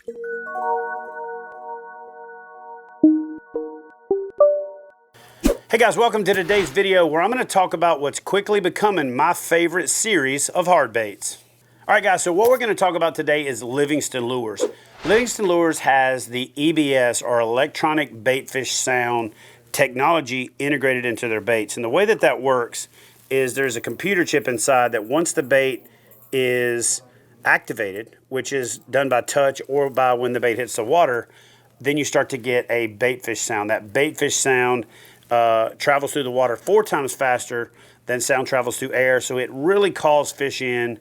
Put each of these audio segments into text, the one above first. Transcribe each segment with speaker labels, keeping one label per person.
Speaker 1: Hey guys, welcome to today's video where I'm going to talk about what's quickly becoming my favorite series of hard baits. Alright guys, so what we're going to talk about today is Livingston Lures. Livingston Lures has the EBS, or electronic baitfish sound technology, integrated into their baits. And the way that that works is there's a computer chip inside that once the bait is activated, which is done by touch or by when the bait hits the water, then you start to get a baitfish sound. That baitfish sound travels through the water 4 times faster than sound travels through air, so it really calls fish in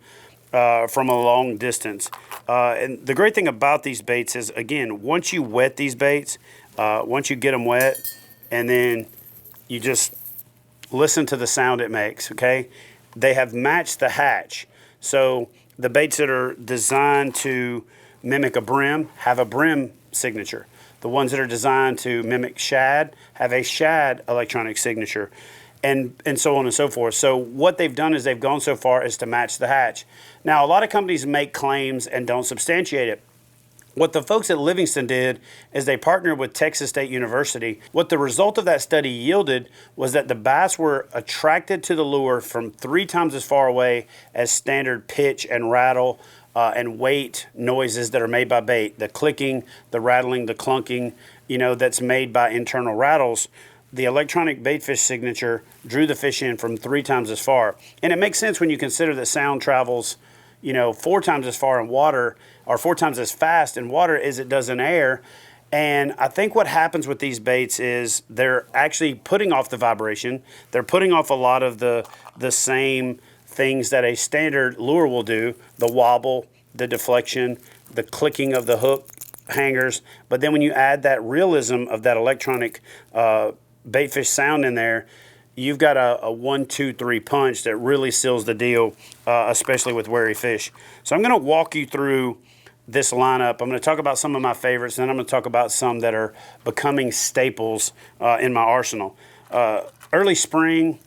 Speaker 1: from a long distance. And the great thing about these baits is, again, once you wet these baits, once you get them wet, and then you just listen to the sound it makes, okay? They have matched the hatch. So the baits that are designed to mimic a brim have a brim signature. The ones that are designed to mimic shad have a shad electronic signature, and so on and so forth. So what they've done is they've gone so far as to match the hatch. Now, a lot of companies make claims and don't substantiate it. What the folks at Livingston did is they partnered with Texas State University. What the result of that study yielded was that the bass were attracted to the lure from 3 times as far away as standard pitch and rattle and weight noises that are made by bait. The clicking, the rattling, the clunking, that's made by internal rattles. The electronic baitfish signature drew the fish in from 3 times as far. And it makes sense when you consider that sound travels 4 times as far in water, or 4 times as fast in water as it does in air. And I think what happens with these baits is they're actually putting off the vibration. They're putting off a lot of the same things that a standard lure will do: the wobble, the deflection, the clicking of the hook hangers. But then when you add that realism of that electronic baitfish sound in there, you've got a 1, 2, 3 punch that really seals the deal, especially with wary fish. So I'm going to walk you through this lineup. I'm going to talk about some of my favorites, and then I'm going to talk about some that are becoming staples in my arsenal. Early spring,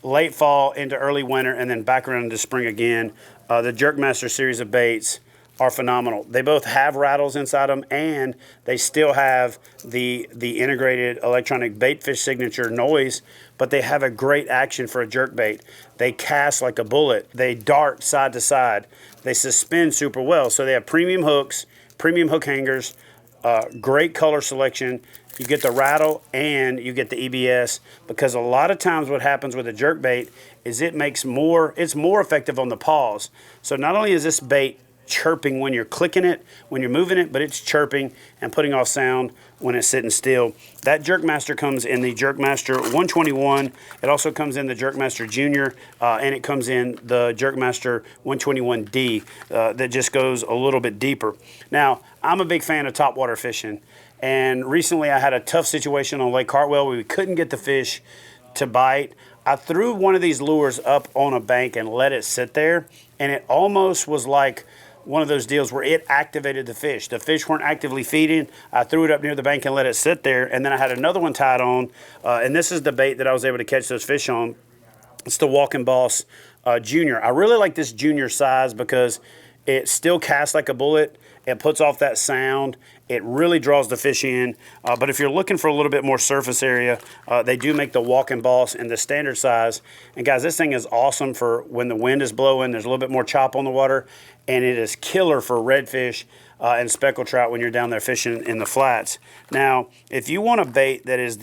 Speaker 1: late fall into early winter, and then back around into spring again. The Jerkmaster series of baits are phenomenal. They both have rattles inside them, and they still have the integrated electronic baitfish signature noise, but they have a great action for a jerk bait. They cast like a bullet. They dart side to side. They suspend super well. So they have premium hooks, premium hook hangers, great color selection. You get the rattle and you get the EBS, because a lot of times what happens with a jerk bait is it's more effective on the pause. So not only is this bait chirping when you're clicking it, when you're moving it, but it's chirping and putting off sound when it's sitting still. That Jerkmaster comes in the Jerkmaster 121. It also comes in the Jerkmaster Jr. And it comes in the Jerkmaster 121D that just goes a little bit deeper. Now, I'm a big fan of topwater fishing, and recently I had a tough situation on Lake Hartwell where we couldn't get the fish to bite. I threw one of these lures up on a bank and let it sit there, and it almost was like one of those deals where it activated the fish. The fish weren't actively feeding. I threw it up near the bank and let it sit there, and then I had another one tied on, and this is the bait that I was able to catch those fish on. It's the Walking Boss Jr. I really like this Junior size because it still casts like a bullet. It puts off that sound. It really draws the fish in. But if you're looking for a little bit more surface area, they do make the Walking Boss in the standard size. And guys, this thing is awesome for when the wind is blowing. There's a little bit more chop on the water. And it is killer for redfish and speckled trout when you're down there fishing in the flats. Now, if you want a bait that is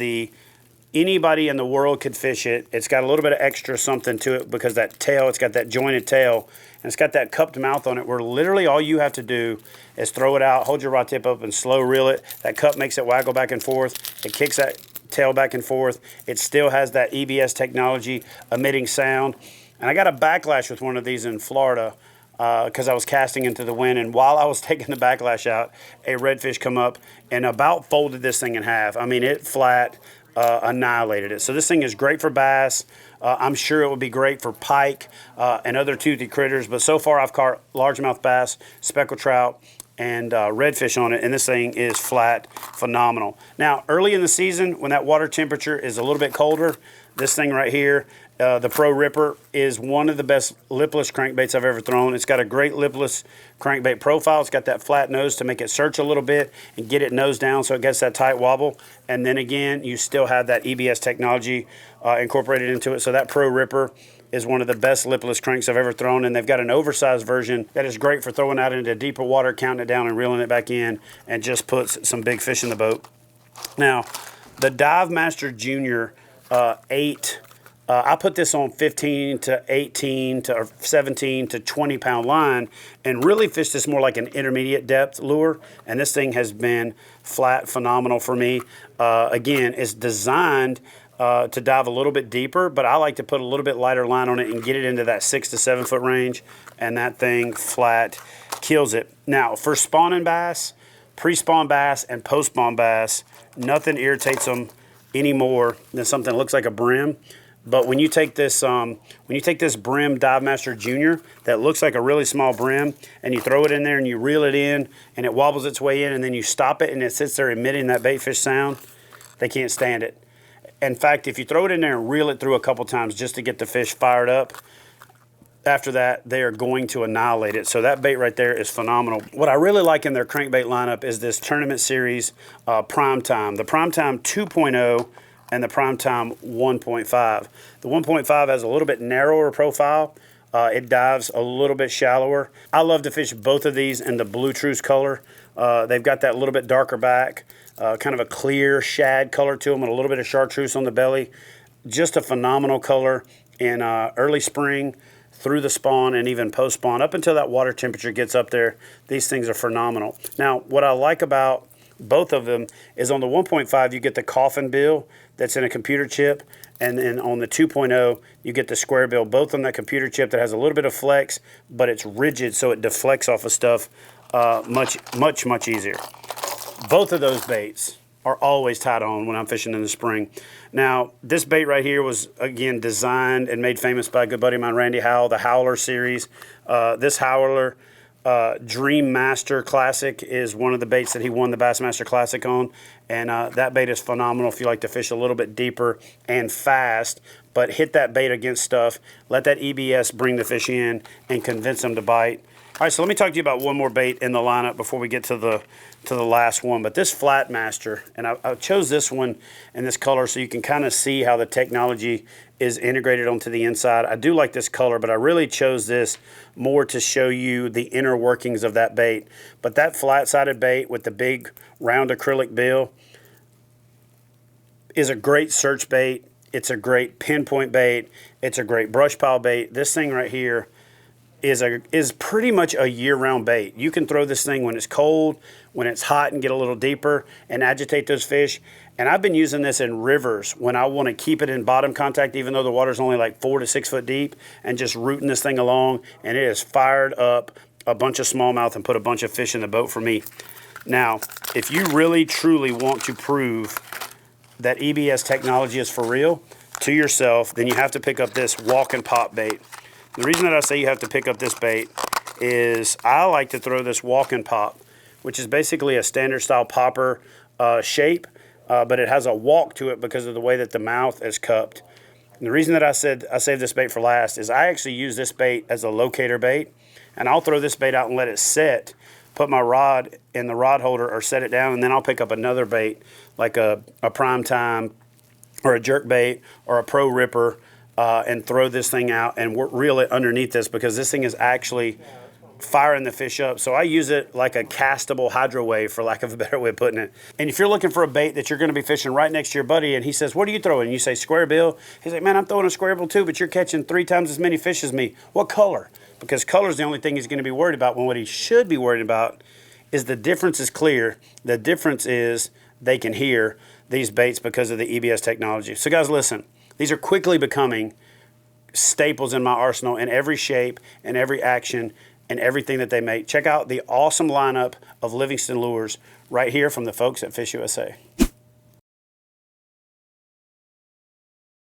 Speaker 1: anybody in the world could fish it. It's got a little bit of extra something to it because that tail, it's got that jointed tail, and it's got that cupped mouth on it where literally all you have to do is throw it out, hold your rod tip up, and slow reel it. That cup makes it waggle back and forth. It kicks that tail back and forth. It still has that EBS technology emitting sound. And I got a backlash with one of these in Florida because I was casting into the wind, and while I was taking the backlash out, a redfish come up and about folded this thing in half. I mean, it flat annihilated it. So this thing is great for bass. I'm sure it would be great for pike and other toothy critters, but so far I've caught largemouth bass, speckled trout, and redfish on it, and this thing is flat phenomenal. Now, early in the season, when that water temperature is a little bit colder, This thing right here, the Pro Ripper, is one of the best lipless crankbaits I've ever thrown. It's got a great lipless crankbait profile. It's got that flat nose to make it search a little bit and get it nose down so it gets that tight wobble. And then again, you still have that EBS technology incorporated into it. So that Pro Ripper is one of the best lipless cranks I've ever thrown, and they've got an oversized version that is great for throwing out into deeper water, counting it down and reeling it back in, and just puts some big fish in the boat. Now, the Divemaster Jr. 8, I put this on 15 to 18 to or 17 to 20 pound line and really fished this more like an intermediate depth lure, and this thing has been flat phenomenal for me. Again, it's designed to dive a little bit deeper, but I like to put a little bit lighter line on it and get it into that 6 to 7 foot range, and that thing flat kills it. Now, for spawning bass, pre-spawn bass and post-spawn bass, nothing irritates them any more than something that looks like a brim. But when you take this brim Divemaster Jr. that looks like a really small brim, and you throw it in there and you reel it in and it wobbles its way in, and then you stop it and it sits there emitting that baitfish sound, they can't stand it. In fact, if you throw it in there and reel it through a couple times just to get the fish fired up, after that, they are going to annihilate it. So that bait right there is phenomenal. What I really like in their crankbait lineup is this tournament series PrimeTyme. The PrimeTyme 2.0 and the PrimeTyme 1.5. The 1.5 has a little bit narrower profile. It dives a little bit shallower. I love to fish both of these in the blue truce color. They've got that little bit darker back. Kind of a clear shad color to them and a little bit of chartreuse on the belly. Just a phenomenal color in early spring, through the spawn, and even post-spawn. Up until that water temperature gets up there, these things are phenomenal. Now, what I like about both of them is on the 1.5, you get the coffin bill that's in a computer chip, and then on the 2.0, you get the square bill, both on that computer chip that has a little bit of flex, but it's rigid, so it deflects off of stuff much easier. Both of those baits are always tied on when I'm fishing in the spring. Now, this bait right here was, again, designed and made famous by a good buddy of mine, Randy Howell, the Howeller series. This Howeller Dreammaster Classic is one of the baits that he won the Bassmaster Classic on, and that bait is phenomenal if you like to fish a little bit deeper and fast, but hit that bait against stuff, let that EBS bring the fish in and convince them to bite. All right, so let me talk to you about one more bait in the lineup before we get to the last one. But this Flatmaster, and I chose this one in this color so you can kind of see how the technology is integrated onto the inside. I do like this color, but I really chose this more to show you the inner workings of that bait. But that flat-sided bait with the big round acrylic bill is a great search bait. It's a great pinpoint bait. It's a great brush pile bait. This thing right here is pretty much a year-round bait. You can throw this thing when it's cold, when it's hot, and get a little deeper and agitate those fish. And I've been using this in rivers when I want to keep it in bottom contact, even though the water's only like 4 to 6 foot deep, and just rooting this thing along, and it has fired up a bunch of smallmouth and put a bunch of fish in the boat for me. Now, if you really truly want to prove that EBS technology is for real to yourself, then you have to pick up this walk and pop bait. The reason that I say you have to pick up this bait is I like to throw this walk and pop, which is basically a standard style popper shape, but it has a walk to it because of the way that the mouth is cupped. And the reason that I said I saved this bait for last is I actually use this bait as a locator bait, and I'll throw this bait out and let it set, put my rod in the rod holder or set it down, and then I'll pick up another bait like a PrimeTyme or a jerk bait or a Pro Ripper, and throw this thing out and reel it underneath this, because this thing is actually firing the fish up. So I use it like a castable hydro wave, for lack of a better way of putting it. And if you're looking for a bait that you're going to be fishing right next to your buddy and he says, "What are you throwing?" And you say, "Square bill." He's like, "Man, I'm throwing a square bill too, but you're catching 3 times as many fish as me. What color?" Because color is the only thing he's going to be worried about, when what he should be worried about is the difference is clear. The difference is they can hear these baits because of the EBS technology. So guys, listen. These are quickly becoming staples in my arsenal in every shape and every action and everything that they make. Check out the awesome lineup of Livingston Lures right here from the folks at FishUSA.